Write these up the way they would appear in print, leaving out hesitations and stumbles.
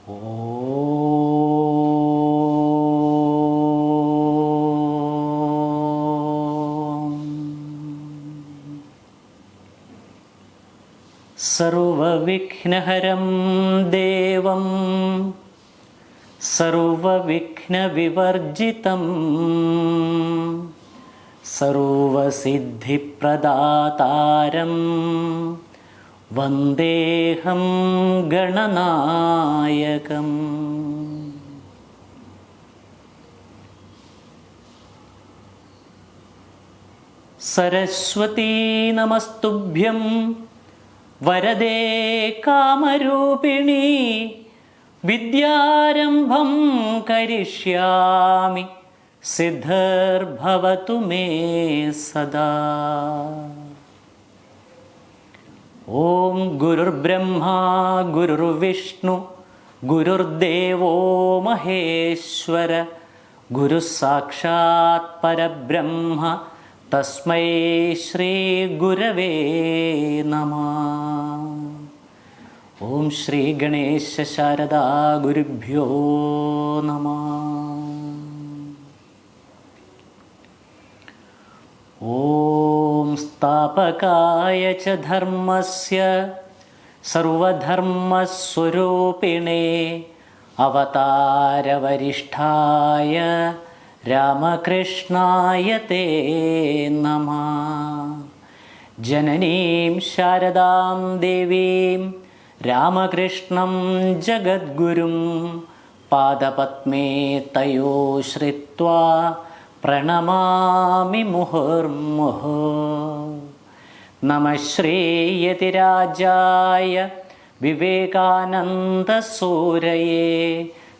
സർവവിഘ്നഹരം ദേവം സർവവിഘ്നവിവർജിതം സർവസിദ്ധിപ്രദാതാരം വന്ദേഹം ഗണനായകം. സരസ്വതീ നമസ്തുഭ്യം വരദേ കാമരൂപിണി വിദ്യാരംഭം കരിഷ്യാമി സിദ്ധിർഭവതു may സദാ. ഓം ഗുരുർബ്രഹ്മാ ഗുരുർവിഷ്ണു ഗുരുർദേവോ മഹേശ്വര ഗുരുഃ സാക്ഷാത് പരബ്രഹ്മ തസ്മൈ ശ്രീ ഗുരവേ നമഃ. ഓം ശ്രീ ഗണേശ ശാരദാ ഗുരുഭ്യോ നമഃ. ഓം സ്ഥാപകായ ച ധർമ്മസ്യ സർവധർമ്മസ്വരൂപിണേ അവതാരവരിഷ്ഠായ രാമകൃഷ്ണായ തേ നമഃ. ജനനീം ശാരദാം ദേവീം രാമകൃഷ്ണം ജഗദ്ഗുരും പാദപദ്മേ തയോ ശ്രിത്വാ പ്രണമാമി മുഹുർമുഹു. നമഃ ശ്രീയതിരാജായ വിവേകാനന്ദസൂരയേ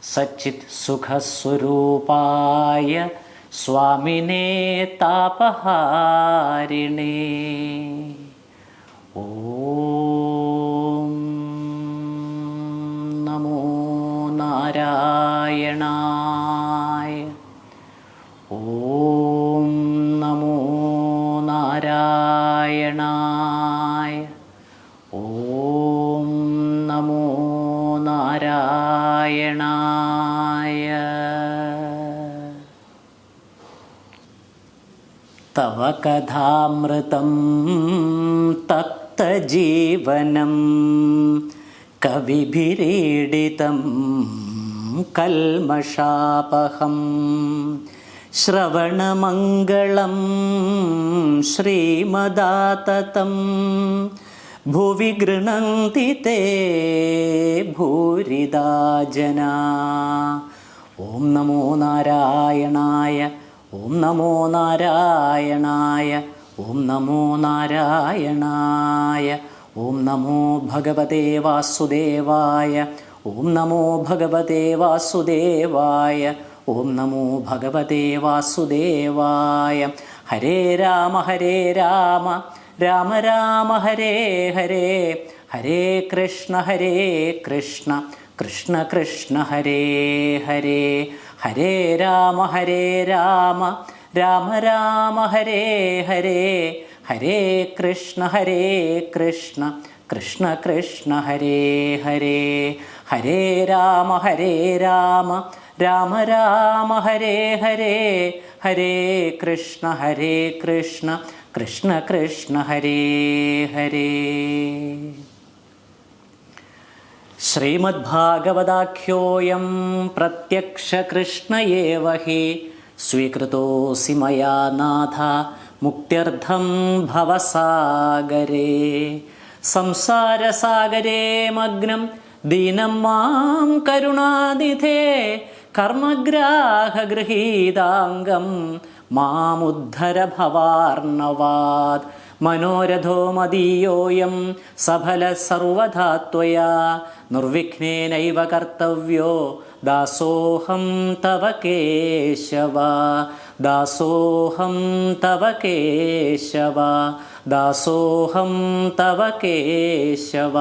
സച്ചിത് സുഖസ്വരൂപായ സ്വാമിനേ താപഹാരിണേ. ഓം നമോ നാരായണായ. ഓം നമോ നാരായണായ. ഓം നമോ നാരായണായ. തവ കഥാമൃതം തപ്തജീവനം കവിഭിരീഡിതം കൽമഷാപഹം ശ്രവണമംഗളം ശ്രീമദാതതം ഭുവി ഗൃണന്തി തേ ഭൂരിദാ ജനാ. ഓം നമോ നാരായണായ. ഓം നമോ നാരായണായ. ഓം നമോ നാരായണായ. ഓം നമോ ഭഗവതേ വാസുദേവായ. ഓം നമോ ഭഗവതേ വാസുദേവായ. ഓം നമോ ഭഗവതേ വാസുദേവായ. ഹരേ രാമ ഹരേ രാമ രാമ രാമ ഹരേ ഹരേ. ഹരേ കൃഷ്ണ കൃഷ്ണ കൃഷ്ണ ഹരേ ഹരേ. ഹരേ രാമ രാമ രാമ ഹരേ ഹരേ. ഹരേ കൃഷ്ണ കൃഷ്ണ കൃഷ്ണ ഹരേ ഹരേ. ഹരേ രാമ രാമ രാമ ഹരേ ഹരേ. ഹരേ കൃഷ്ണ കൃഷ്ണ കൃഷ്ണ ഹരേ ഹരേ. ശ്രീമദ്ഭാഗവതാഖ്യോയം പ്രത്യക്ഷ കൃഷ്ണ ഏവ ഹി സ്വീകൃതോസി മയാ നാഥ മുക്ത്യർത്ഥം ഭവസാഗരേ. സംസാരസാഗരേ മഗ്നം ദീനം മാം കരുണാനിധേ കർമ്മഗ്രാഹഗൃഹീതാംഗം മാമുദ്ധര ഭവാർണവാത്. മനോരഥോ മദീയോയം സഫല സർവധാ ത്വയാ നിർവിഘ്നേനൈവ കർത്തവ്യോ ദാസോഹം തവ കേശവ. ദാസോഹം തവ കേശവ. ദാസോഹം തവ കേശവ.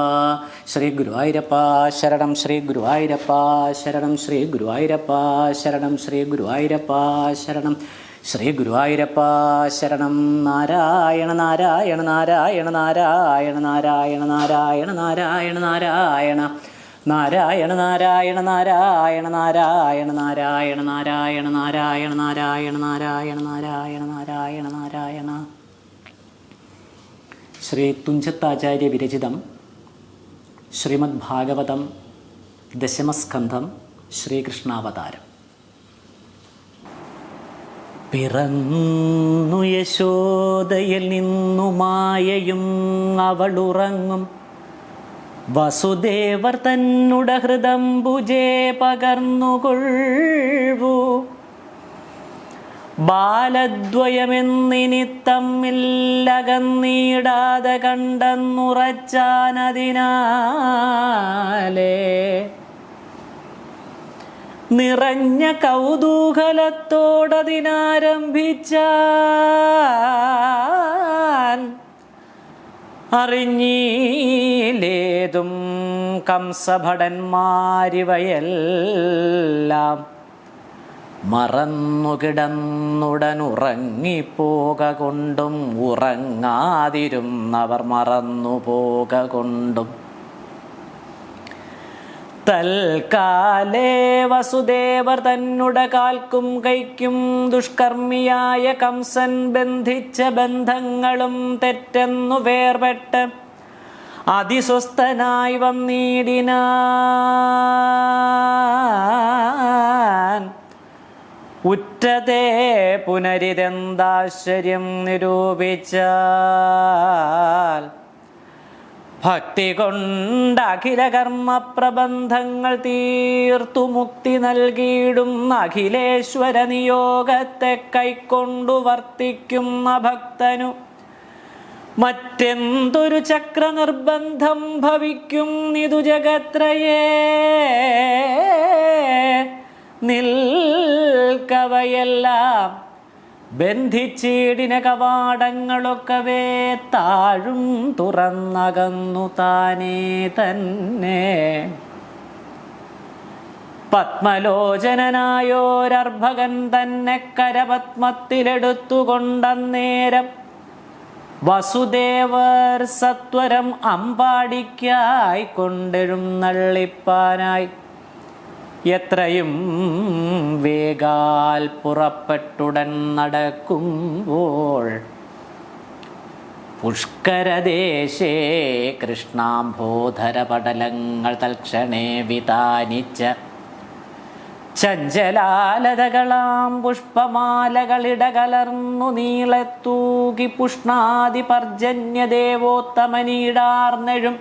ശ്രീ ഗുരുവായൂരപ്പ ശരണം. ശ്രീ ഗുരുവായൂരപ്പ ശരണം. ശ്രീ ഗുരുവായൂരപ്പ ശരണം. ശ്രീ ഗുരുവായൂരപ്പ ശരണം. ശ്രീ ഗുരുവായൂരപ്പ ശരണം. നാരായണ നാരായണ നാരായണ നാരായണ നാരായണ നാരായണ നാരായണ നാരായണ നാരായണ നാരായണ നാരായണ നാരായണ നാരായണ നാരായണ നാരായണ നാരായണ നാരായണ നാരായണ നാരായണ നാരായണ. ശ്രീ തുഞ്ചത്താചാര്യ വിരചിതം ശ്രീമദ് ഭാഗവതം ദശമസ്കന്ധം ശ്രീകൃഷ്ണാവതാരം. പിറന്നു യശോദയിൽ നിന്നു മായയും അവളുറങ്ങും വസുദേവർ തന്നുട ഹൃദംബുജേ പകർന്നുകൊള്ളൂ. ബാലദ്വയമെന്നിനി തമ്മിലകന്നീടാതെ കണ്ടെന്നുറച്ചാനതിനാലേ നിറഞ്ഞ കൗതൂഹലത്തോടതിനാരംഭിച്ചാൻ അറിഞ്ഞീലേതും കംസഭടന്മാരിവയെല്ലാം മറന്നുകിടന്നുടനുറങ്ങിപ്പോക കൊണ്ടും ഉറങ്ങാതിരുന്നവർ മറന്നുപോക കൊണ്ടും തൽക്കാലേ വസുദേവർ തന്നുട കാൽക്കും കൈക്കും ദുഷ്കർമ്മിയായ കംസൻ ബന്ധിച്ച ബന്ധങ്ങളും തെറ്റെന്നു വേർപെട്ട് അതിസ്വസ്ഥനായി വന്നിടിനാൻ. ഉറ്റതേ പുനരിതെന്താശ്ചര്യം നിരൂപിച്ചാൽ ഭക്തി കൊണ്ട് അഖില കർമ്മ പ്രബന്ധങ്ങൾ തീർത്തു മുക്തി നൽകിയിടും അഖിലേശ്വര നിയോഗത്തെ കൈക്കൊണ്ടു വർത്തിക്കുന്ന ഭക്തനു മറ്റെന്തൊരു ചക്ര നിർബന്ധം ഭവിക്കും നിതു ജഗത്രയേ നിൽക്കവയെല്ലാം ബന്ധിച്ചീടിന കവാടങ്ങളൊക്കവേ താഴും തുറന്നകന്നു താനേ തന്നെ. പത്മലോചനായോരർഭകൻ തന്നെ കരപത്മത്തിലെടുത്തുകൊണ്ടന്നേരം വസുദേവർ സത്വരം അമ്പാടിക്കായി കൊണ്ടെഴുന്നള്ളിപ്പാനായി എത്രയും വേഗാൽ പുറപ്പെട്ടുടൻ നടക്കുമ്പോൾ പുഷ്കരദേശേ കൃഷ്ണാംബോധരപടലങ്ങൾ തൽക്ഷണേ വിതാനിച്ച ചഞ്ചലാലതകളാം പുഷ്പമാലകളിടകലർന്നു നീളത്തൂകി പുഷ്ണാദി പർജന്യദേവോത്തമനീടാർന്നെഴും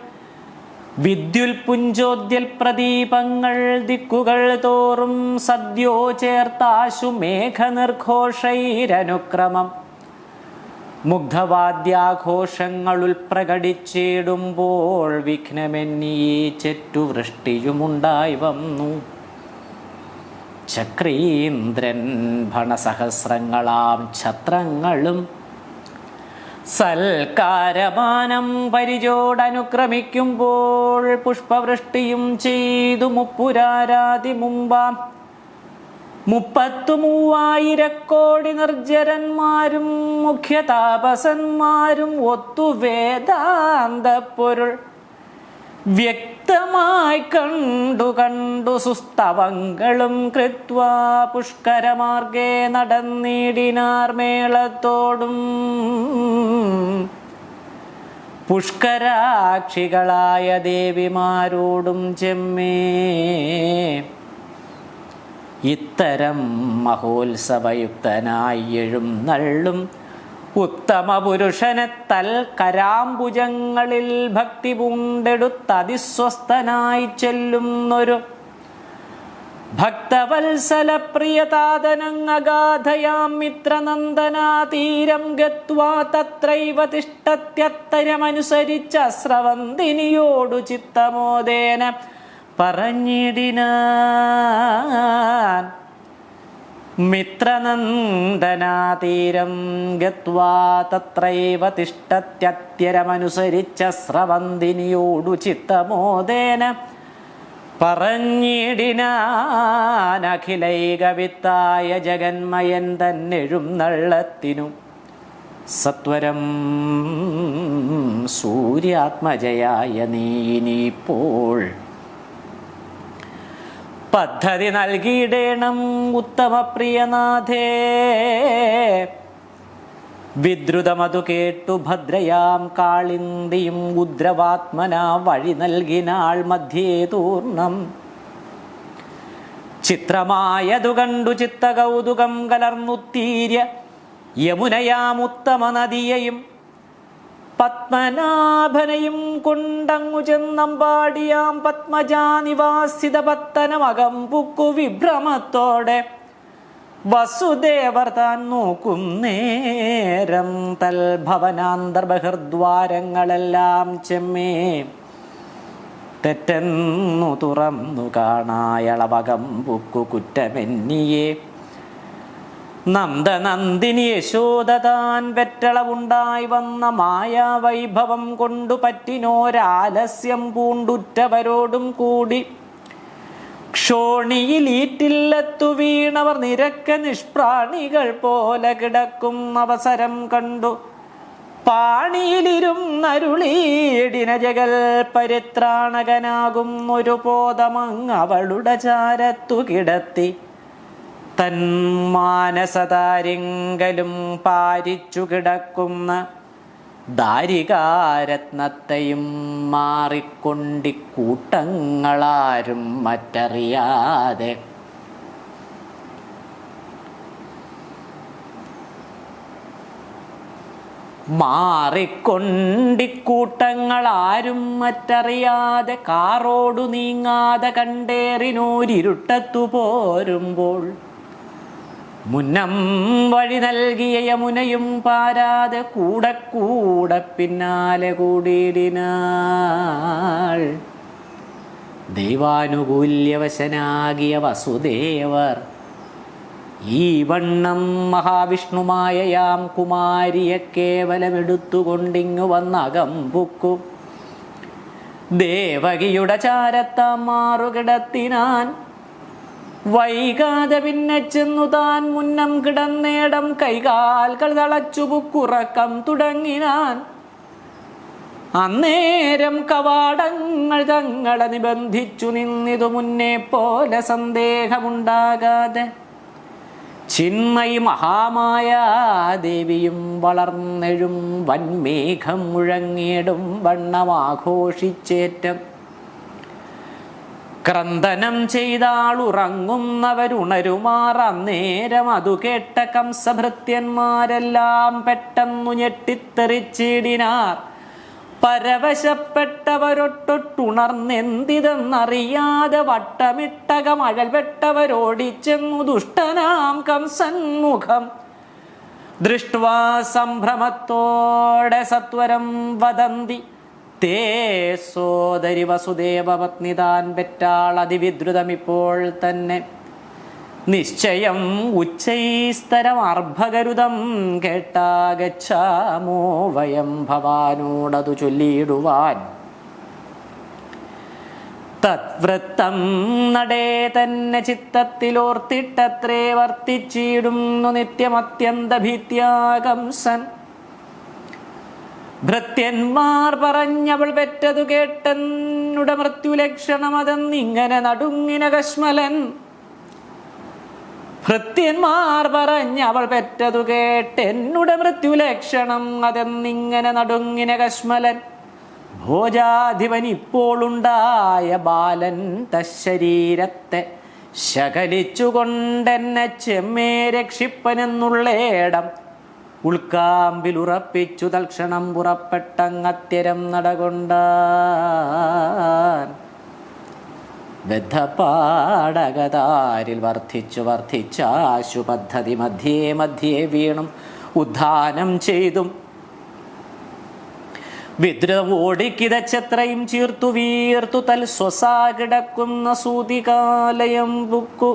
വിദ്യുൽപുഞ്ചോദ്യൽ പ്രദീപങ്ങൾ ദിക്കുകൾ തോറും സദ്യോ ചേർത്താശു മേഘനിർഘോഷൈരനുക്രമം മുഗ്ധവാദ്യാഘോഷങ്ങളുൾ പ്രകടിച്ചിടുമ്പോൾ വിഘ്നമെന്നീ ചെറ്റുവൃഷ്ടിയുമുണ്ടായി വന്നു. ചക്രീന്ദ്രൻ ഭണസഹസ്രങ്ങളാം ഛത്രങ്ങളും സൽക്കാരമാനം പരിചോടനുക്രമിക്കുമ്പോൾ പുഷ്പവൃഷ്ടിയും ചെയ്തു മുപ്പുരാരാതി മുമ്പാം 33,000 കോടി നിർജ്ജരന്മാരും മുഖ്യതാപസന്മാരും ഒത്തു വേദാന്ത പൊരുൾ വ്യക്തമായി കണ്ടു സുസ്തവങ്ങളും കൃത്വാ പുഷ്കരമാർഗേ നടന്നിടിനാർ മേളത്തോടും. പുഷ്കരാക്ഷികളായ ദേവിമാരോടും ചെമ്മേ ഇത്തരം മഹോത്സവയുക്തനായി എഴുന്നള്ളും ഉത്തമ പുരുഷനെ തൽക്കരാംബുജങ്ങളിൽ ഭക്തി പൂണ്ടെടുത്തതിസ്വസ്ഥനായി ചെല്ലുന്നൊരു ഭക്തവത്സല പ്രിയതാതനങ്ങാധയാം മിത്രനന്ദനാതീരം ഗത്വാ തത്രൈവ തിഷ്ടത്യത്തരമനുസരിച്ച സ്രവന്തിനിയോടു ചിത്തമോദേന പറഞ്ഞിടിനാൻ. മിത്രനന്ദനാതീരം ഗത്വാ തത്രൈവ തിഷ്ടത്യത്യരമനുസരിച്ച സ്രവന്തിനിയോടു ചിത്തമോദേന പറഞ്ഞിടിനാൻ. അഖിലൈകവിത്തായ ജഗന്മയൻ തന്നെഴുന്നള്ളത്തിനു സത്വരം സൂര്യാത്മജയായ നീ ഇനിപ്പോൾ പദ്ധതി നൽകിയിടേണം ഉത്തമപ്രിയനാഥേ. വിദ്രുതമതു കേട്ടു ഭദ്രയാം കാളിന്തിയും ഉദ്രവാത്മന വഴി നൽകിനാൾ മധ്യേ തൂർണം. ചിത്രമായതു കണ്ടു ചിത്തകൗതുകം കലർന്നുത്തീര്യ യമുനയാമുത്തമ നദിയെയും പത്മനാഭനെയും കൊണ്ടങ്ങു ചെന്നമ്പാടിയാം പത്മജാനിവാസിത പത്തനമകം പുക്കു വിഭ്രമത്തോടെ വസുദേവർ താൻ നോക്കും നേരം തൽഭവനാന്തർബഹിർദ്വാരങ്ങളെല്ലാം ചെമ്മേ തെറ്റെന്നു തുറന്നു കാണായളവകം പുക്കു കുറ്റമെന്നിയെ. നന്ദനന്ദിനി യശോദ താൻ വെറ്റളവുണ്ടായി വന്ന മായാവൈഭവം കൊണ്ടു പറ്റിനോരാലസ്യം പൂണ്ടുറ്റവരോടും കൂടി ക്ഷോണിയിൽ ഈറ്റില്ലത്തു വീണവർ നിരക്ക നിഷ്പ്രാണികൾ പോലെ കിടക്കും അവസരം കണ്ടു പാണിയിലിരുന്നരുളീടിന ജഗൽ പരിത്രാണകനാകും ഒരു പോതമങ്ങ് അവളുടെ ചാരത്തു കിടത്തി തൻ മാനസതാരിങ്കലും പാരിച്ചു കിടക്കുന്ന ദാരികാരത്നത്തെയും മാറിക്കൊണ്ടിക്കൂട്ടങ്ങളാരും മറ്ററിയാതെ മാറിക്കൊണ്ടിക്കൂട്ടങ്ങളാരും മറ്ററിയാതെ കാറോടു നീങ്ങാതെ കണ്ടേറിനോരിരുട്ടത്തു പോരുമ്പോൾ മുന്നം വഴി നൽകിയ യമുനയും പാരാതെ കൂടെ കൂടെ പിന്നാലെ കൂടിയിടിനാൾ. ദൈവാനുകൂല്യവശനാകിയ വസുദേവർ ഈ വണ്ണം മഹാവിഷ്ണുമായയാം കുമാരിയെ കേവലമെടുത്തുകൊണ്ടിങ്ങു വന്നകം പുക്കു ദേവകിയുടെ ചാരത്താം മാറുകിടത്തിനാൻ. വൈകാതെ പിന്നെ ചെന്നു താൻ മുന്നം കിടന്നേടം കൈകാൽകൾ തളച്ചു പുക്കുറക്കം തുടങ്ങിനാൻ. അന്നേരം കവാടങ്ങൾ തങ്ങളെ നിബന്ധിച്ചു നിന്നിതു മുന്നേ പോലെ സന്ദേഹമുണ്ടാകാതെ. ചിന്മയി മഹാമായ ദേവിയും വളർന്നെഴും വൻമേഘം മുഴങ്ങിയിടും വണ്ണമാഘോഷിച്ചേറ്റം ക്രന്ദനം ചെയ്താളുറങ്ങുന്നവരുണരുമാർ. അന്നേരം അതു കേട്ട കംസഭൃത്യന്മാരെല്ലാം പെട്ടെന്നു ഞെട്ടിത്തെറിച്ചിടിനാർ. പരവശപ്പെട്ടവരൊട്ടൊട്ടുണർന്നെന്തിതെന്നറിയാതെ വട്ടമിട്ടകമഴൽപ്പെട്ടവരോടിച്ചെന്നു ദുഷ്ടനാം കംസൻ മുഖം ദൃഷ്ട്വാ സംഭ്രമത്തോടെ സത്വരം വദന്തി തേ സോദരി വസുദേവ പത്നി താൻ പെറ്റാൾ അതിവിദ്രുതമിപ്പോൾ തന്നെ. നിശ്ചയം ഉച്ചൈസ്തരം അർഭകരുതം കേട്ടാഗച്ഛാമോ വയം ഭവാനോടതു ചൊല്ലിയിടുവാൻ. തദ്വൃത്തം നടേ തന്നെ ചിത്തത്തിലോർത്തിട്ടത്രേ വർത്തിച്ചിടുന്നു നിത്യമത്യന്തഭീത്യാ കംസൻ. ഭൃത്യന്മാർ പറഞ്ഞവൾ പെറ്റതു കേട്ടെന്നുടെ മൃത്യുലക്ഷണമതെന്നിങ്ങനെ നടുങ്ങിന കശ്മലൻ. ഭൃത്യന്മാർ പറഞ്ഞവൾ പെറ്റതു കേട്ടെന്നുടെ മൃത്യുലക്ഷണം അതെന്നിങ്ങനെ നടുങ്ങിന കശ്മലൻ. ഭോജാധിപൻ ഇപ്പോളുണ്ടായ ബാലൻ തശരീരത്തെ ശകലിച്ചുകൊണ്ടെന്നെ ചെമ്മേ രക്ഷിപ്പനെന്നുള്ളേടം ഉൾക്കാമ്പിലുറപ്പിച്ചു തൽക്ഷണം പുറപ്പെട്ടങ്ങത്യരം നടകൊണ്ടാൻ. ബദ്ധപാടകതാരിൽ വർദ്ധിച്ചാശു പദ്ധതി മധ്യേ മധ്യേ വീണും ഉദ്ധാനം ചെയ്തും വിദ്രം ഓടിക്കിതച്ചത്രയും ചീർത്തു വീർത്തു തൽ സ്വസാ കിടക്കുന്ന സൂതികാലയം പുക്കു.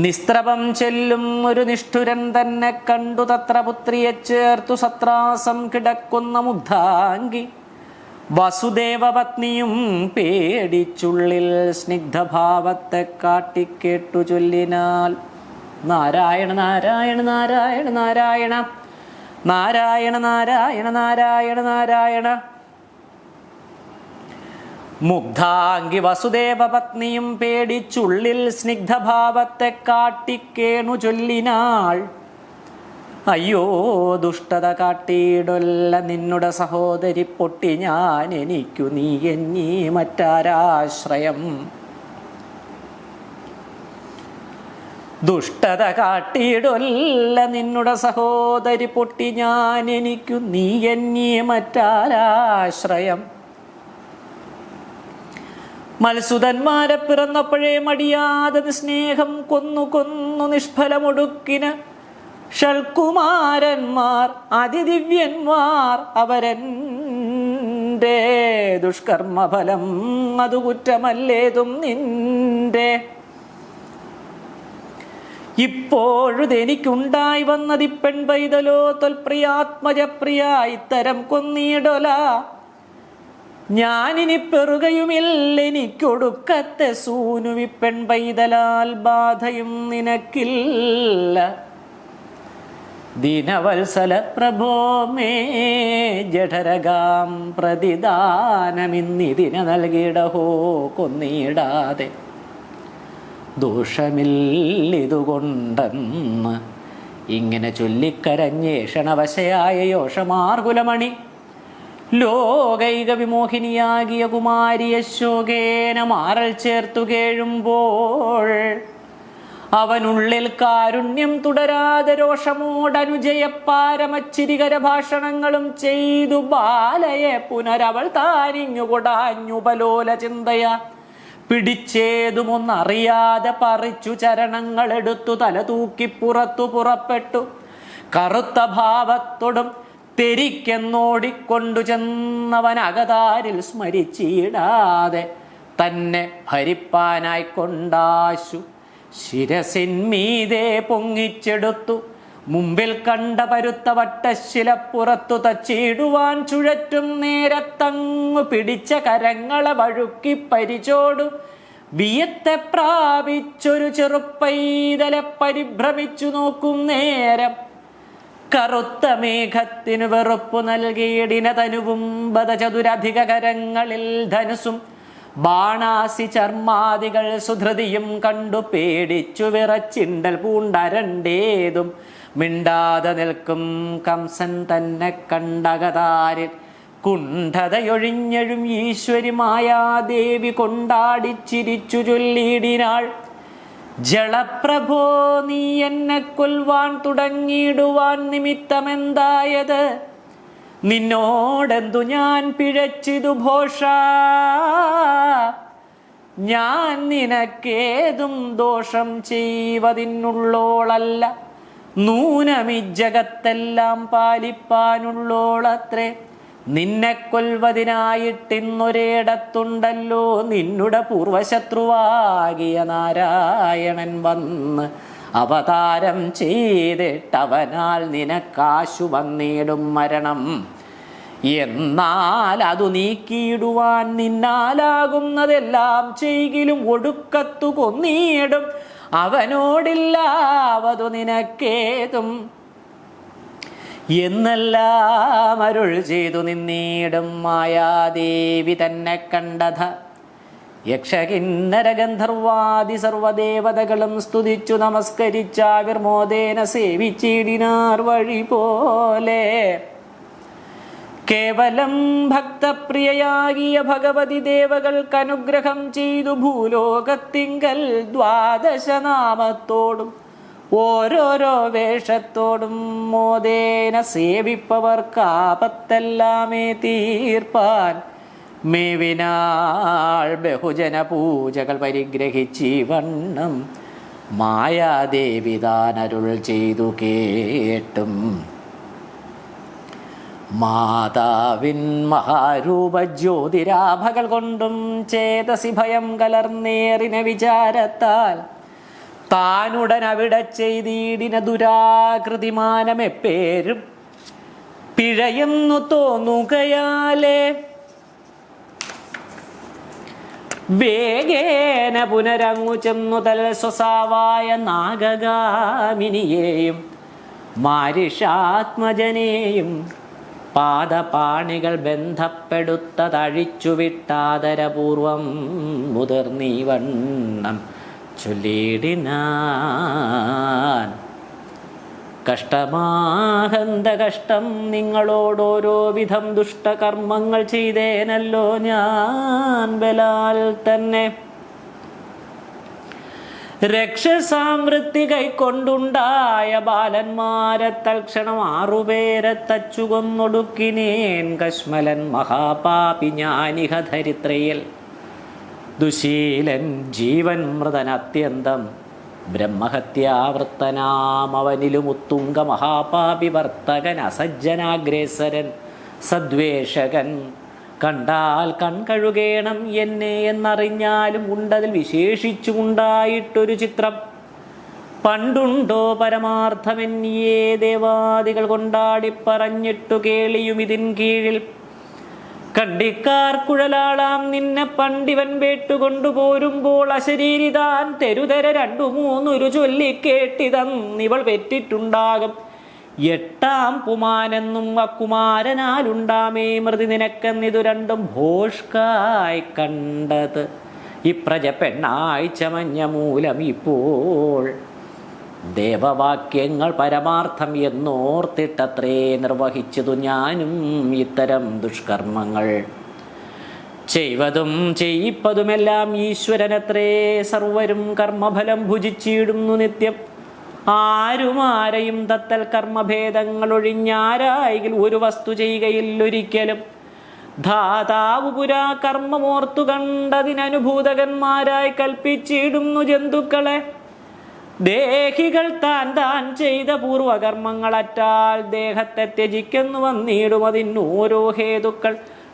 നിസ്ത്രപം ചെല്ലും ഒരു നിഷ്ഠുരൻ തന്നെ കണ്ടു തത്ര പുത്രിയെ ചേർത്തു സത്രാസം കിടക്കുന്ന മുഗ്ധാംഗി. വസുദേവ പത്നിയും പേടിച്ചുള്ളിൽ സ്നിഗ്ധഭാവത്തെ കാട്ടിക്കേട്ടു ചൊല്ലിനാൽ. നാരായണ നാരായണ നാരായണ നാരായണ നാരായണ നാരായണ നാരായണ നാരായണ. മുഗ്ധാംഗി വസുദേവ പത്നിയും പേടിച്ചുള്ളിൽ സ്നിഗ്ധഭാവത്തെ കാട്ടിക്കേണു ചൊല്ലിനാൾ. അയ്യോ ദുഷ്ടത കാട്ടിയിടൊല്ല നിന്നുടെ സഹോദരി പൊട്ടി ഞാൻ, എനിക്കു നീ എന്നീ മറ്റാരാശ്രയം. ദുഷ്ടത കാട്ടിയിടൊല്ല നിന്നുടെ സഹോദരി പൊട്ടി ഞാൻ, എനിക്കു നീ എന്നീ മറ്റാരാശ്രയം. മത്സുതന്മാരെ പിറന്നപ്പോഴേ മടിയാതെ സ്നേഹം കൊന്നു കൊന്നു നിഷ്ഫലമൊടുക്കിന് ഷൽകുമാരന്മാർ അതിദിവ്യന്മാർ അവരെൻ്റെ ദുഷ്കർമ്മഫലം അതു കുറ്റമല്ലേതും നിന്റെ. ഇപ്പോഴുതെനിക്കുണ്ടായി വന്നതി പെൺപൈതലോ തൊൽപ്രിയാത്മജപ്രിയ ഇത്തരം കൊന്നീടൊല. ഞാനിനി പെറുകയുമില്ല എനിക്കൊടുക്കത്തെ സൂനുവി പെൺപൈതലാൽ ബാധയും നിനക്കില്ല. ദീനവത്സല പ്രഭോ മേ ജഠരകാം പ്രതിദാനമിന്നിതിനെ നൽകിയിടഹോ കൊന്നിടാതെ. ദോഷമില്ലിതുകൊണ്ടെന്ന് ഇങ്ങനെ ചൊല്ലിക്കരഞ്ഞേഷണവശയായ യോഷമാർകുലമണി ലോകൈക വിമോഹിനിയാകിയ കുമാരി യശോകേന മാറൽ ചേർത്തു കേഴുമ്പോൾ അവനുള്ളിൽ കാരുണ്യം തുടരാതെ രോഷമോടനുജയപ്പാരമച്ചിരികര ഭാഷണങ്ങളും ചെയ്തു ബാലയെ പുനരവൾ താനിങ്ങുകൊടാഞ്ഞുപലോല ചിന്തയ പിടിച്ചേതുമൊന്നറിയാതെ പറിച്ചു ചരണങ്ങളെടുത്തു തല തൂക്കി പുറത്തു പുറപ്പെട്ടു. കറുത്ത ഭാവത്തോടും തെരിക്കെന്നോടിക്കൊണ്ടു ചെന്നവനകതാരിൽ സ്മരിച്ചിടാതെ തന്നെ ഭരിപ്പാനായിക്കൊണ്ടാശു ശിരസിന്മീതെ പൊങ്ങിച്ചെടുത്തു. മുമ്പിൽ കണ്ട പരുത്ത വട്ടശിലപ്പുറത്തു തച്ചിടുവാൻ ചുഴറ്റും നേരത്തങ്ങു പിടിച്ച കരങ്ങളെ വഴുക്കി പരിചോടു വിയത്തെ പ്രാപിച്ചൊരു ചെറുപ്പൈതലെ പരിഭ്രമിച്ചു നോക്കും നേരം കറുത്ത മേഘത്തിനു വെറുപ്പു നൽകിയിടിന തനുവും ബദചതുരധിക കരങ്ങളിൽ ധനുസും ബാണാസി ചർമാദികൾ സുധൃതിയും കണ്ടു പേടിച്ചു വിറച്ചിണ്ടൽ പൂണ്ടരണ്ടേതും മിണ്ടാതെ നിൽക്കും കംസൻ തന്നെ കണ്ടകതാരിൽ കുണ്ഠതയൊഴിഞ്ഞഴും ഈശ്വരി മായാദേവി കൊണ്ടാടിച്ചിരിച്ചു ചൊല്ലിയിടിനാൾ. ജളപ്രഭോ നീ എന്നെ കൊൽവാൻ തുടങ്ങിയിടുവാൻ നിമിത്തമെന്തായത്? നിന്നോടെന്തു ഞാൻ പിഴച്ചിതു ഭോഷ? ഞാൻ നിനക്കേതും ദോഷം ചെയ്വതിനുള്ളോളല്ല, നൂനമി ജഗത്തെല്ലാം പാലിപ്പാനുള്ളോളത്രേ. നിന്നെ കൊൽവതിനായിട്ടിന്നൊരിടത്തുണ്ടല്ലോ നിന്നുടെ പൂർവശത്രുവാകിയ നാരായണൻ വന്ന് അവതാരം ചെയ്തിട്ടവനാൽ നിനക്കാശു വന്നിടും മരണം. എന്നാൽ അതു നീക്കിയിടുവാൻ നിന്നാലാകുന്നതെല്ലാം ചെയ്കിലും ഒടുക്കത്തു കൊന്നിടും അവനോടില്ലാവതു നിനക്കേതും എന്നെല്ലാം അരുൾ ചെയ്തു നിന്നീടും മായാദേവി തന്നെ കണ്ടത. യക്ഷകിന്നര ഗന്ധർവാദി സർവദേവതകളും സ്തുതിച്ചു നമസ്കരിച്ചാവിർമോദേന സേവിച്ചിടിനാർ വഴി പോലെ. കേവലം ഭക്തപ്രിയയാകിയ ഭഗവതി ദേവകൾക്കനുഗ്രഹം ചെയ്തു ഭൂലോകത്തിങ്കൽ 12 നാമത്തോടും ഓരോരോ വേഷത്തോടും മോദേന സേവിപ്പവർക്കാപത്തെല്ലാമേ തീർപ്പാൻ മേവിനാൾ ബഹുജന പൂജകൾ പരിഗ്രഹിച്ചീ വണ്ണം മായാദേവി താനരുൾ ചെയ്തു കേട്ടും. മാതാവിൻ മഹാരൂപ ജ്യോതിരാഭകൾ കൊണ്ടും ചേതസി ഭയം കലർന്നേറിന വിചാരത്താൽ താനുടനവിടെ ചെയ്തിടിന ദുരാകൃതിമാനമെപ്പേരും പിഴയെന്നു തോന്നുകയാലേ വേഗേന പുനരങ്ങു ചെന്നു തൽ സ്വസാവായ നാഗഗാമിനിയെയും മാരിഷാത്മജനെയും പാദപാണികൾ ബന്ധപ്പെടുത്തതഴിച്ചുവിട്ടാദരപൂർവം മുതിർന്നീവണ്ണം ചൊല്ലിടിനാൻ. കഷ്ടമാഹന്ത കഷ്ടം നിങ്ങളോടോരോ വിധം ദുഷ്ടകർമ്മങ്ങൾ ചെയ്തേനല്ലോ ഞാൻ ബലാൽ തന്നെ. രക്ഷസാമൃത്തി കൈക്കൊണ്ടുണ്ടായ ബാലന്മാരെ തൽക്ഷണം 6 പേരെ തച്ചുകൊന്നൊടുക്കിനേൻ. കശ്മലൻ മഹാപാപി ജ്ഞാനിക ധരിത്രയിൽ ദുശീലൻ ജീവൻ മൃതൻ അത്യന്തം ബ്രഹ്മഹത്യാവൃത്തനാം. അവനിലും ഉത്തുംഗ മഹാപാപി വർത്തകൻ അസജ്ജനാഗ്രേസരൻ സദ്വേഷകൻ. കണ്ടാൽ കൺകഴുകേണം എന്നെ എന്നറിഞ്ഞാലും ഉണ്ടതിൽ വിശേഷിച്ചുമുണ്ടായിട്ടൊരു ചിത്രം. പണ്ടുണ്ടോ പരമാർത്ഥമെന്നിയേ ദേവാദികൾ കൊണ്ടാടി പറഞ്ഞിട്ടു കേളിയും ഇതിൻ കീഴിൽ. കണ്ടിക്കാർ കുഴലാളാം നിന്നെ പണ്ടിവൻ വേട്ടുകൊണ്ടുപോരുമ്പോൾ അശരീരിതാൻ തെരുതെര 2-3 ചൊല്ലിക്കേട്ടിതന്നിവൾ പെറ്റിട്ടുണ്ടാകും. 8-ാം പുമാനെന്നും അക്കുമാരനാലുണ്ടാമേ മൃതി നിനക്കെന്നിതു 2 ഭോഷ്കായി കണ്ടത്. ഇപ്രജ പെണ്ണായി ചമഞ്ഞ മൂലം ഇപ്പോൾ ദേവവാക്യങ്ങൾ പരമാർത്ഥം എന്നോർത്തിട്ടത്രേ നിർവഹിച്ചതു ഞാനും ഇത്തരം ദുഷ്കർമ്മങ്ങൾ. ചെയ്വതും ചെയ്യിപ്പതുമെല്ലാം ഈശ്വരനത്രേ. സർവരും കർമ്മഫലം ഭുജിച്ചിടുന്നു നിത്യം. ആരുമാരെയും തത്തൽ കർമ്മഭേദങ്ങൾ ഒഴിഞ്ഞാരായെങ്കിൽ ഒരു വസ്തു ചെയ്യുകയില്ലൊരിക്കലും. ധാതാവു പുരാ കർമ്മമോർത്തു കണ്ടതിനനുഭൂതകന്മാരായി കൽപ്പിച്ചിടുന്നു ജന്തുക്കളെ. ദേഹികൾ താൻ താൻ ചെയ്ത പൂർവകർമ്മങ്ങളറ്റാൽ ദേഹത്തെ ത്യജിക്കുന്നു വന്നിടും. അതിന് ഓരോ ഹേതുക്കൾ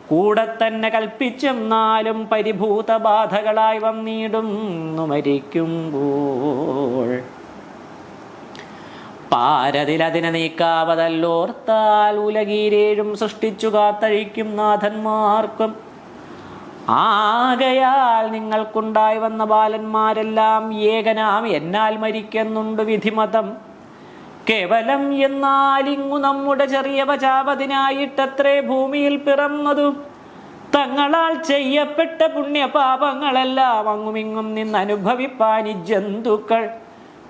കൂടെ തന്നെ കൽപ്പിച്ചെന്നാലും പരിഭൂത ബാധകളായി വന്നിടുന്നു മരിക്കുമ്പോൾ. പാരതിലതിനെ നീക്കാവതല്ലോർത്താൽ ഉലകീരേഴും സൃഷ്ടിച്ചു കാത്തഴിക്കും നാഥന്മാർക്കും. ആകയാൽ നിങ്ങൾക്കുണ്ടായി വന്ന ബാലന്മാരെല്ലാം ഏകനാം എന്നാൽ മരിക്കുന്നുണ്ട് വിധിമതം. കേവലം എന്നാൽ ഇങ്ങു നമ്മുടെ ചെറിയ പചാപതിനായിട്ടത്രേ ഭൂമിയിൽ പിറന്നതു. തങ്ങളാൽ ചെയ്യപ്പെട്ട പുണ്യപാപങ്ങളെല്ലാം അങ്ങുമിങ്ങും നിന്നനുഭവിപ്പാൻ ഈ ജന്തുക്കൾ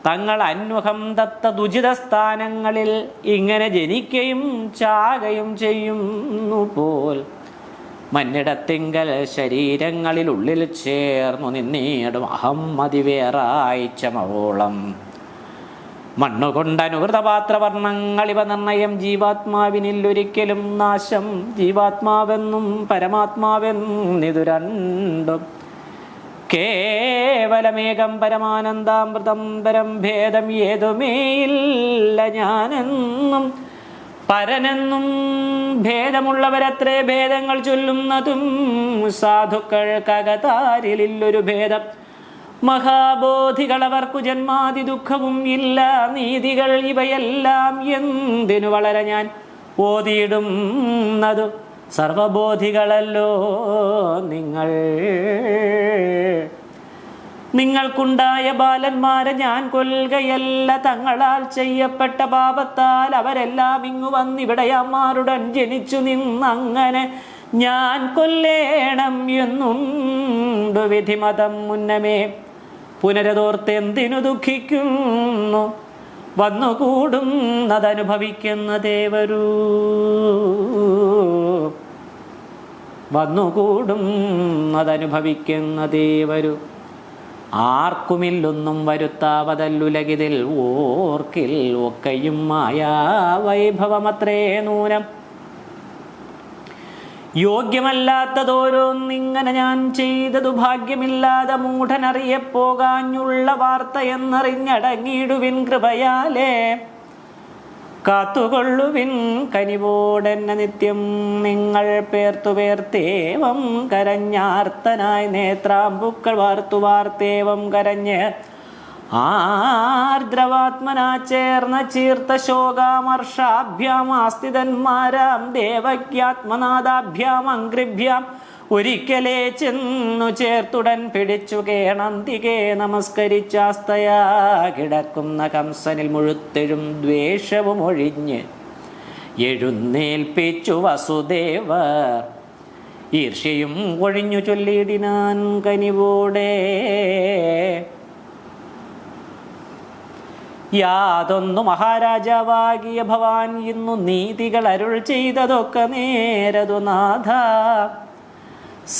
തങ്ങൾ അന്വഹം ദത്ത ദുചിത സ്ഥാനങ്ങളിൽ ഇങ്ങനെ ജനിക്കയും ചാകയും ചെയ്യുന്നു പോൽ മന്നിടത്തിങ്കൽ ശരീരങ്ങളിൽ ഉള്ളിൽ ചേർന്നു നിന്നീടും അഹം മതിവേറായി ചമവോളം. മണ്ണുകൊണ്ടനുവൃതപാത്രവർണ്ണങ്ങളിവ നിർണയം ജീവാത്മാവിനില്ലൊരിക്കലും നാശം. ജീവാത്മാവെന്നും പരമാത്മാവെന്നിതു രണ്ടും കേവലമേകം പരമാനന്ദാമൃതം പരം ഭേദം ഏതുമേയില്ല. ഞാനെന്നും പരനെന്നും ഭേദമുള്ളവരത്രേ ഭേദങ്ങൾ ചൊല്ലുന്നതും. സാധുക്കൾക്കകതാരിലൊരു ഭേദം. മഹാബോധികളവർക്കു ജന്മാതി ദുഃഖവും ഇല്ല. നീതികൾ ഇവയെല്ലാം എന്തിനു വളരെ ഞാൻ ഓതിയിടുന്നതു. സർവബോധികളല്ലോ നിങ്ങൾ. നിങ്ങൾക്കുണ്ടായ ബാലന്മാരെ ഞാൻ കൊൽകയല്ല. തങ്ങളാൽ ചെയ്യപ്പെട്ട പാപത്താൽ അവരെല്ലാം ഇങ്ങു വന്നിവിടെയമ്മാരുടൻ ജനിച്ചു നിന്നങ്ങനെ ഞാൻ കൊല്ലേണം എന്നുണ്ട് വിധിമതം മുന്നമേ. പുനരതോർത്തെന്തിനു ദുഃഖിക്കുന്നു. വന്നുകൂടുന്നതനുഭവിക്കുന്നതേവരൂ. വന്നുകൂടുന്നതനുഭവിക്കുന്നതേവരൂ. ആർക്കുമില്ലൊന്നും വരുത്താവതല്ലുലകിതിൽ ഓർക്കിൽ ഒക്കെയും മായാ വൈഭവമത്രേ നൂനം. യോഗ്യമല്ലാത്തതോരോന്നിങ്ങനെ ഞാൻ ചെയ്തതു ഭാഗ്യമില്ലാതെ മൂഢനറിയപ്പോകാഞ്ഞുള്ള വാർത്ത എന്നറിഞ്ഞടങ്ങിയിടുവിൻ കൃപയാലേ. കാത്തുകൊള്ളുവിൻ കനിവോടെന്നെ നിത്യം നിങ്ങൾ പേർത്തുപേർത്തേവം കരഞ്ഞാർത്തനായി നേത്രാമ്പുക്കൾ വാർത്തു വാർത്തേവം കരഞ്ഞ് ആർദ്രവാത്മനാ ചേർന്ന ചീർത്ത ശോകാമർഷാഭ്യാം ആസ്ഥിതന്മാരാം ദേവക്യാത്മനാദാഭ്യാം അംഗ്രിഭ്യാം ഒരിക്കലേ ചെന്നു ചേർത്തുടൻ പിടിച്ചു കേണന്തികെ നമസ്കരിച്ചാസ്തയാ കിടക്കുന്ന കംസനിൽ മുഴുത്തെഴും ദ്വേഷവും ഒഴിഞ്ഞ് എഴുന്നേൽപ്പിച്ചു വസുദേവർ. ഈർഷ്യയും ഒഴിഞ്ഞു ചൊല്ലിയിടിനാൻ കനിവോടെ, യാതൊന്നു മഹാരാജാവാകിയ ഭവാൻ ഇന്നു നീതികൾ അരുൾ ചെയ്തതൊക്കെ നേരതു നാഥ.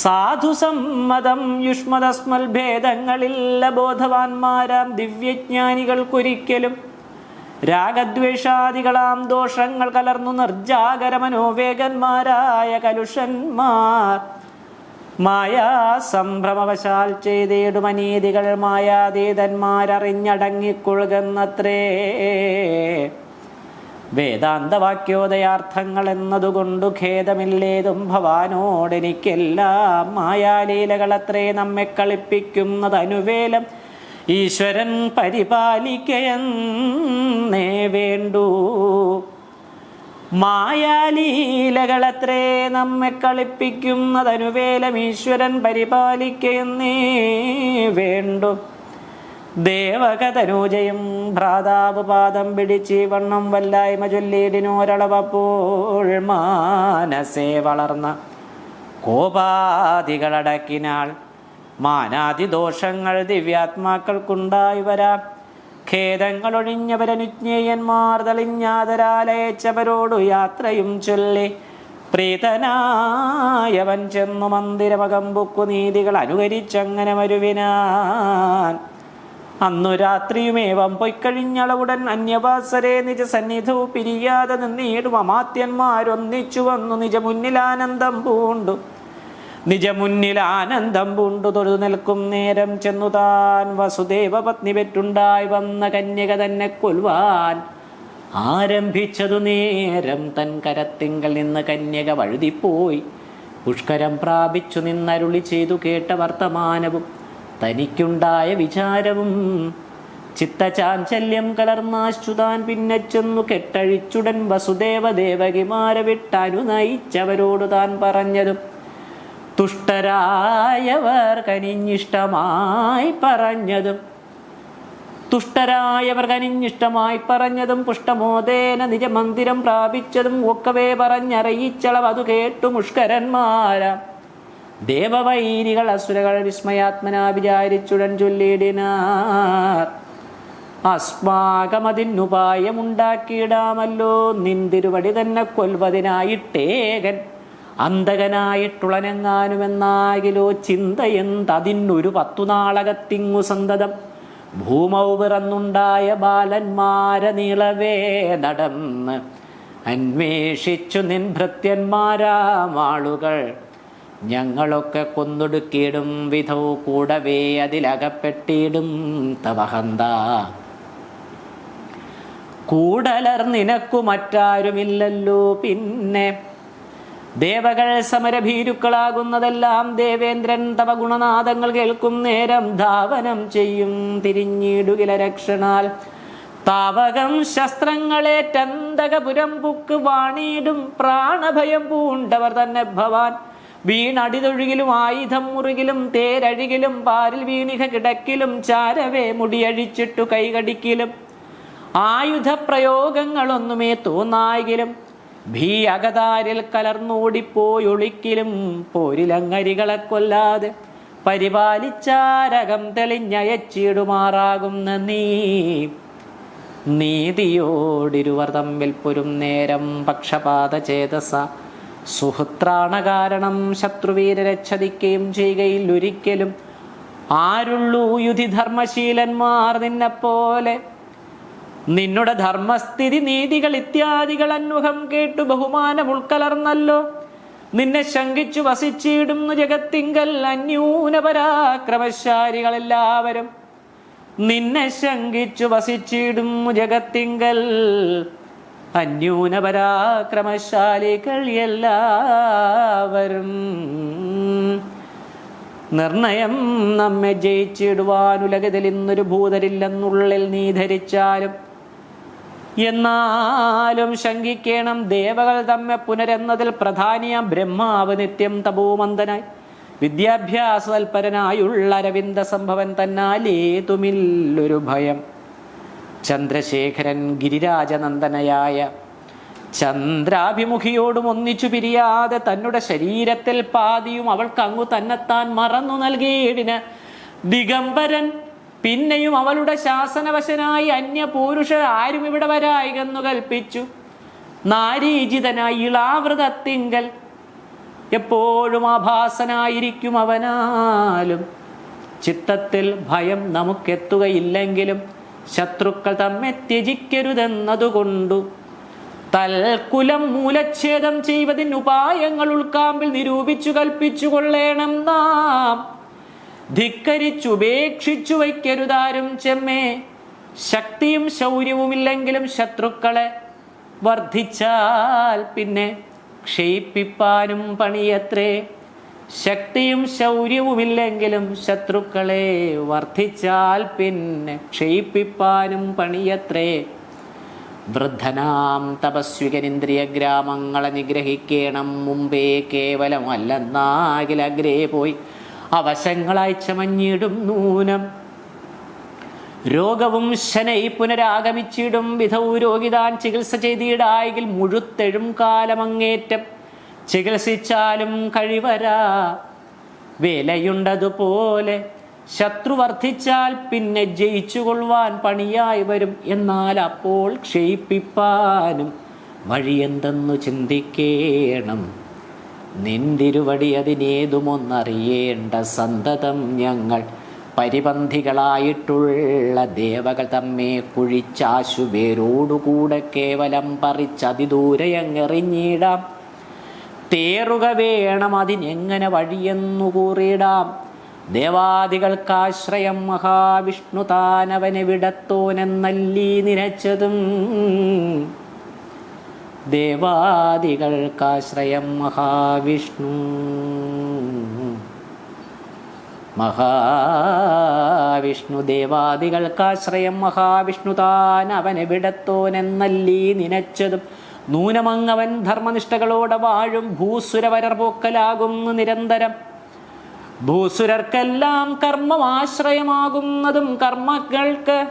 സാധുസമ്മതം യുഷ്മദസ്മൽ ഭേദങ്ങളില്ല ബോധവാന്മാരാം ദിവ്യജ്ഞാനികൾക്കൊരിക്കലും. രാഗദ്വേഷാദികളാം ദോഷങ്ങൾ കലർന്നു നിർജാഗര മനോവേഗന്മാരായ കലുഷന്മാർ മായാസംഭ്രമവശാൽ ചെയ്തേടും അനീതികൾ മായാതീതന്മാരറിഞ്ഞടങ്ങിക്കൊള്ളുന്നത്രേ. വേദാന്തവാക്യോദയാർത്ഥങ്ങൾ എന്നതുകൊണ്ടു ഖേദമില്ലേതും ഭവാനോടെനിക്കെല്ലാം. മായാലീലകളത്രേ നമ്മെ കളിപ്പിക്കുന്നതനുവേലം ഈശ്വരൻ പരിപാലിക്കയെന്നേ വേണ്ടു. മായാലീലകളത്രേ നമ്മെ കളിപ്പിക്കുന്നതനുവേലം ഈശ്വരൻ പരിപാലിക്കയെന്നേ വേണ്ടു. ദേവകതനൂജയും ഭ്രാതാവ് പാദം പിടിച്ച് വണ്ണം വല്ലായ്മ ചൊല്ലിയിടിനോരളവപ്പോൾ മാനസേ വളർന്ന കോപാദികളടക്കിനാൾ. മാനാദിദോഷങ്ങൾ ദിവ്യാത്മാക്കൾക്കുണ്ടായി വരാം. ഖേദങ്ങളൊഴിഞ്ഞവരനുജ്ഞേയന്മാർ തെളിഞ്ഞാതരാലയച്ചവരോടു യാത്രയും ചൊല്ലി പ്രീതനായവൻ ചെന്നു മന്ദിരമകമ്പുക്കു നീതികൾ അനുകരിച്ചങ്ങനെ വരുവിനാൻ. അന്നു രാത്രിയുമേവം പൊയ്ക്കഴിഞ്ഞളവുടൻ അന്യവാസരെ നിജ സന്നിധവും പിരിയാതെ നിന്നീടും അമാത്യന്മാരൊന്നിച്ചു വന്നു നിജ മുന്നിൽ ആനന്ദം പൂണ്ടു തൊഴുതു നിൽക്കും നേരം ചെന്നു താൻ വസുദേവ പത്നി പെറ്റുണ്ടായി വന്ന കന്യക തന്നെ കൊല്ലുവാൻ ആരംഭിച്ചതു നേരം തൻ കരത്തിങ്കൽ നിന്ന് കന്യക വഴുതിപ്പോയി. പുഷ്കരം പ്രാപിച്ചു നിന്നരുളി ചെയ്തു കേട്ട വർത്തമാനവും തനിക്കുണ്ടായ വിചാരവും ചിത്തചാഞ്ചല്യം കലർന്നാശ്രുതാൻ പിന്നെ ചെന്നു കെട്ടഴിച്ചുടൻ വസുദേവ ദേവകിമാരെ വിട്ടാനു നയിച്ചവരോട് താൻ പറഞ്ഞതും തുഷ്ടരായവർ കനിഞ്ഞിഷ്ടമായി പറഞ്ഞതും പുഷ്ടമോദേന നിജമന്ദിരം പ്രാപിച്ചതും ഒക്കവേ പറഞ്ഞറിയിച്ചളവ് അതു കേട്ടു മുഷ്കരന്മാരാ ദേവവൈരികൾ അസുരകൾ വിസ്മയാത്മനാ വിചാരിച്ചുടൻ ചൊല്ലിയിടിനാർ. അസ്മാകമതിനുപായമുണ്ടാക്കിയിടാമല്ലോ നിന്തിരുവടി തന്നെ കൊൽവതിനായിട്ടേകൻ അന്തകനായിട്ടുളനങ്ങാനുമെന്നാകിലോ ചിന്തയെന്തതിനൊരു 10 നാളകത്തിങ്ങു സന്തതം ഭൂമൗ പിറന്നുണ്ടായ ബാലന്മാരെ നീളവേ നടന്ന് അന്വേഷിച്ചു നിൻ ഭൃത്യന്മാരാമാളുകൾ. ഞങ്ങളൊക്കെ കൊന്നൊടുക്കിയിടും വിധോ കൂടവേ അതിലകപ്പെട്ടിടും തവഹന്ത. കൂടലർ നിനക്കു മറ്റാരുമില്ലല്ലോ പിന്നെ. ദേവകൾ സമരഭീരുക്കളാകുന്നതെല്ലാം ദേവേന്ദ്രൻ തവ ഗുണനാദങ്ങൾ കേൾക്കും നേരം ധാവനം ചെയ്യും തിരിഞ്ഞിടുകില രക്ഷണാൽ. താവകം ശസ്ത്രങ്ങളേറ്റന്തകപുരം പുക്ക് വാണിയിടും പ്രാണഭയം പൂണ്ടവർ തന്നെ ഭവാൻ. വീണടിതൊഴുകിലും ആയുധം മുറുകിലും തേരഴുകിലും പാരിൽ വീണിക കിടക്കിലും ചാരവേ മുടിയഴിച്ചിട്ടു കൈകടിക്കിലും ആയുധപ്രയോഗങ്ങളൊന്നുമേ തോന്നായെങ്കിലും ഭീ അകതാരിൽ കലർന്നോടിപ്പോയൊളിക്കിലും പോരിലങ്ങരികളെ കൊല്ലാതെ പരിപാലിച്ചാരകം തെളിഞ്ഞയച്ചിടുമാറാകുന്ന നീതിയോടിരുവർ തമ്മിൽ പൊരും നേരം പക്ഷപാത ചേതസ സുഹൃത്രാണ കാരണം ശത്രുവീരരക്ഷതിക്കുകയും ചെയ്യുകയിൽ ഒരിക്കലും ആരുള്ളൂ യുധിധർമ്മശീലന്മാർ നിന്നെപ്പോലെ. നിന്നുടെ ധർമ്മസ്ഥിതി നീതികൾ ഇത്യാദികൾ അന്വഹം കേട്ടു ബഹുമാനം ഉൾക്കലർന്നല്ലോ. നിന്നെ ശങ്കിച്ചു വസിച്ചിടുന്നു ജഗത്തിങ്കൽ അന്യൂനപരാക്രമശാലികളെല്ലാവരും. നിന്നെ ശങ്കിച്ചു വസിച്ചിടുന്നു ജഗത്തിങ്കൽ അന്യൂനപരാക്രമശാലികൾ എല്ലാവരും. നിർണയം നമ്മെ ജയിച്ചിടുവാനുലകതിൽ ഇന്നൊരു ഭൂതരില്ലെന്നുള്ളിൽ നീ ധരിച്ചാലും എന്നാലും ശങ്കിക്കേണം. ദേവകൾ തമ്മെ പുനരെന്നതിൽ പ്രധാനിയ ബ്രഹ്മാവ് നിത്യം തപോമന്ദനായി വിദ്യാഭ്യാസതൽപരനായുള്ള അരവിന്ദ സംഭവൻ തന്നാലേതുമില്ലൊരു ഭയം. ചന്ദ്രശേഖരൻ ഗിരിരാജനന്ദനയായ ചന്ദ്രാഭിമുഖിയോടും ഒന്നിച്ചു പിരിയാതെ തന്നെ ശരീരത്തിൽ പാതിയും അവൾക്ക് അങ്ങു തന്നെത്താൻ മറന്നു നൽകിയിടിന് ദിഗംബരൻ. പിന്നെയും അവളുടെ ശാസനവശനായി അന്യപുരുഷ ആരും ഇവിടെ വരായികെന്നു കൽപ്പിച്ചു. നാരീജിതനായി ഇളാവൃതത്തിങ്കൽ എപ്പോഴും ആഭാസനായിരിക്കും അവനാലും ചിത്തത്തിൽ ഭയം നമുക്കെത്തുകയില്ലെങ്കിലും ശത്രുക്കൾ തമ്മെ ത്യജിക്കരുതെന്നതുകൊണ്ടു തൽക്കുലം മൂലച്ഛേദം ചെയ്വതിന് ഉപായങ്ങൾ ഉൾക്കാമ്പിൽ നിരൂപിച്ചു കൽപ്പിച്ചു കൊള്ളേണം നാം. ധിക്കരിച്ചുപേക്ഷിച്ചു വയ്ക്കരുതാരും ചെമ്മേ. ശക്തിയും ശൗര്യവുമില്ലെങ്കിലും ശത്രുക്കളെ വർദ്ധിച്ചാൽ പിന്നെ ക്ഷയിപ്പിപ്പാനും പണിയത്രേ. ശക്തിയും ശൗര്യവുമില്ലെങ്കിലും ശത്രുക്കളെ വർദ്ധിച്ചാൽ പിന്നെ ക്ഷയിപ്പിപ്പാനും പണിയത്രേ. വൃദ്ധനാം തപസ്വികനിന്ദ്രിയ ഗ്രാമങ്ങളെ നിഗ്രഹിക്കണം മുമ്പേ കേവലമല്ലെന്നാകിലഗ്രേ പോയി അവശങ്ങളായി ചമഞ്ഞിടും നൂനം. രോഗവും ശനൈ പുനരാഗമിച്ചിടും വിധൗ രോഗിതാൻ ചികിത്സ ചെയ്തിടായെങ്കിൽ മുഴുത്തെഴും കാലമങ്ങേറ്റം ചികിത്സിച്ചാലും കഴിവരാ. വേലയുണ്ടതുപോലെ ശത്രു വർദ്ധിച്ചാൽ പിന്നെ ജയിച്ചുകൊള്ളുവാൻ പണിയായി വരും. എന്നാൽ അപ്പോൾ ക്ഷയിപ്പിപ്പാനും വഴിയെന്തെന്നു ചിന്തിക്കേണം. നിന്തിരുവടി അതിനേതുമൊന്നറിയേണ്ട സന്തതം ഞങ്ങൾ പരിപന്ധികളായിട്ടുള്ള ദേവകൾ തമ്മെ കുഴിച്ചാശു വേരോടുകൂടെ കേവലം പറിച്ചതിദൂരയങ്ങെറിഞ്ഞിടാം. തേറുക വേണം അതിനെങ്ങനെ വഴിയെന്നു കൂറിയിടാം. ദേവാദികൾക്കാശ്രയം മഹാവിഷ്ണു താനവനെ വിടത്തോനെന്നല്ലീ നിരച്ചതും. ദേവാദികൾക്കാശ്രയം മഹാവിഷ്ണു ദേവാദികൾക്കാശ്രയം മഹാവിഷ്ണു താൻ അവനെ വിടത്തോനെന്നല്ലീ നിനച്ചതും. നൂനമങ്ങവൻ ധർമ്മനിഷ്ഠകളോടെ വാഴും ഭൂസുരവരർ പോക്കലാകുന്നു നിരന്തരം. ഭൂസുരർക്കെല്ലാം കർമ്മമാശ്രയമാകുന്നതും കർമ്മങ്ങൾക്ക്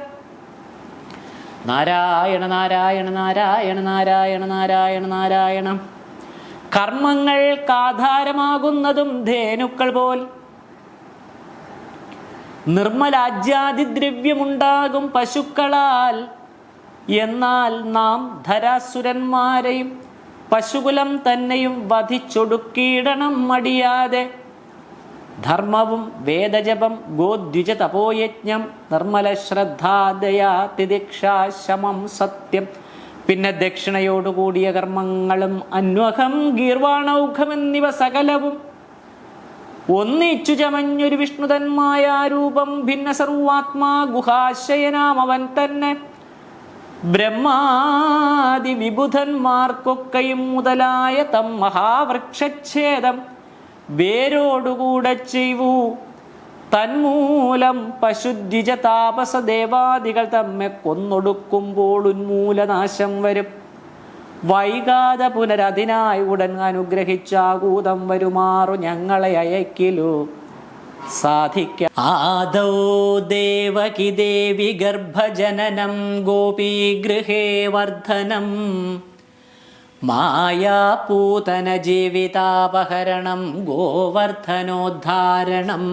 നാരായണ നാരായണ നാരായണ നാരായണ നാരായണ നാരായണ. കർമ്മങ്ങൾക്കാധാരമാകുന്നതും ധേനുക്കൾ പോൽ നിർമ്മലാജ്യാതിദ്രവ്യമുണ്ടാകും പശുക്കളാൽ. എന്നാൽ നാം ധരാസുരന്മാരെയും പശുകുലം തന്നെയും വധിച്ചൊടുക്കിയിടണം മടിയാതെ. ധർമ്മവും വേദജപം ഗോദ്വിജ തപോയജ്ഞം നിർമ്മല ശ്രദ്ധാദയാ തിദിക്ഷാ ശമം സത്യം. പിന്നെ ദക്ഷിണയോടുകൂടിയ കർമ്മങ്ങളും അന്വഹം ഗീർവാണൗഘം എന്നിവ സകലവും ഒന്നിച്ചു ചമഞ്ഞൊരു വിഷ്ണുതന്മായ രൂപം ഭിന്ന സർവാത്മാ ഗുഹാശയനാം അവൻ തന്നെ. ബ്രഹ്മാദി വിബുധന്മാർക്കൊക്കെയും മുതലായ തം മഹാവൃക്ഷച്ഛേദം വേരോടുകൂടെ ചെയ്വൂ. തന്മൂലം പശുദ്വിജ താപസ ദേവാദികൾ തമ്മെ കൊന്നൊടുക്കുമ്പോൾ ഉന്മൂലനാശം വരും. വൈകാതെ പുനരതിനായി ഉടൻ അനുഗ്രഹിച്ചാകൂതം വരുമാറു ഞങ്ങളെ അയക്കിലു സാധിക്ക. ആദൗ ദേവകി ദേവി ഗർഭജനനം ഗോപീഗൃഹേ വർദ്ധനം മായാപൂതന ജീവിതാപഹരണം ഗോവർദ്ധനോദ്ധാരണം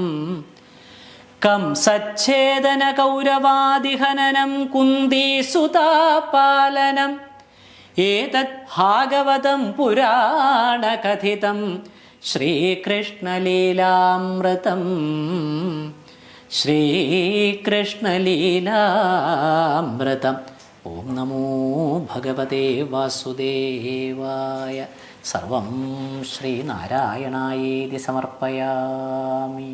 കംസച്ഛേദന കൗരവാദിഹനനം കുന്ദീസുതാപാലനം. ഏതത് ഭാഗവതം പുരാണകഥിതം ശ്രീകൃഷ്ണലീലാമൃതം ശ്രീകൃഷ്ണലീലാമൃതം. ഓം നമോ ഭഗവതേ വാസുദേവായ. സർവം ശ്രീനാരായണായേതി സമർപ്പയാമി.